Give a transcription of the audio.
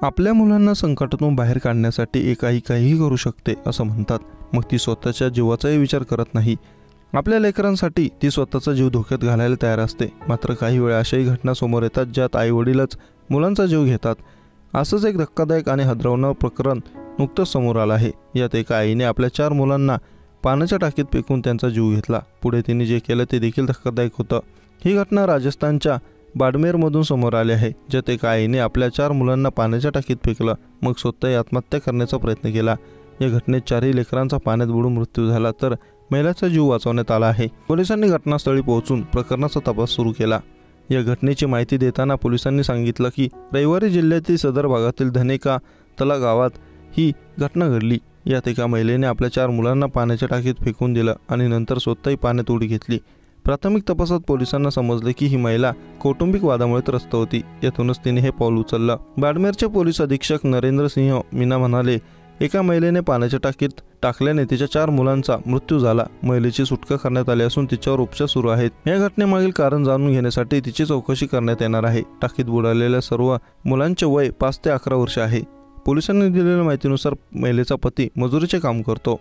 आपल्या मुलांना संकटातून बाहेर काढण्यासाठी एक आई काहीही करू शकते असं म्हणतात, मग ती स्वतःच्या जीवाचाही विचार करत नाही। आपल्या लेकरांसाठी ती स्वतःचा जीव धोक्यात घालायला तयार असते। मात्र काही वेळा अशाही घटना समोर येतात ज्यात आई वडीलच मुलांचा जीव घेतात। असंच एक धक्कादायक आणि हादरवणारं प्रकरण नुकतंच समोर आलं आहे। यात एका आईने आपल्या 4 मुलांना पाण्याच्या टाकीत फेकून त्यांचा जीव घेतला। पुढे तिने जे केलं ते देखील धक्कादायक होतं। ही घटना राजस्थानच्या बाडमेरमधून समोर आली आहे, ज्यात एका आईने आपल्या 4 मुलांना पाण्याच्या टाकीत फेकलं, मग स्वतःही आत्महत्या करण्याचा प्रयत्न केला। या घटनेत 4ही लेकरांचा पाण्यात बुडून मृत्यू झाला, तर महिलेचा जीव वाचवण्यात आला आहे। पोलिसांनी घटनास्थळी पोहोचून प्रकरणाचा तपास सुरू केला। या घटनेची माहिती देताना पोलिसांनी सांगितलं की रविवारी जिल्ह्यातील सदर भागातील धनेका तला गावात ही घटना घडली। यात एका महिलेने आपल्या 4 मुलांना पाण्याच्या टाकीत फेकून दिलं आणि नंतर स्वतःही पाण्यात उडी घेतली। प्राथमिक तपासात पोलिसांना समजले की ही महिला कौटुंबिक वादामुळे त्रस्त होती। यातूनच तिने हे पाऊल उचललं। बाडमेरचे पोलीस अधीक्षक नरेंद्र सिंह मीना म्हणाले, एका महिलेने पाण्याच्या टाकीत टाकल्याने तिच्या 4 मुलांचा मृत्यू झाला। महिलेची सुटका करण्यात आली असून तिच्यावर उपचार सुरू आहेत। या घटनेमागील कारण जाणून घेण्यासाठी तिची चौकशी करण्यात येणार आहे। टाकीत बुडालेल्या सर्व मुलांचे वय 5 ते 11 वर्ष आहे। पोलिसांनी दिलेल्या माहितीनुसार महिलेचा पती मजुरीचे काम करतो।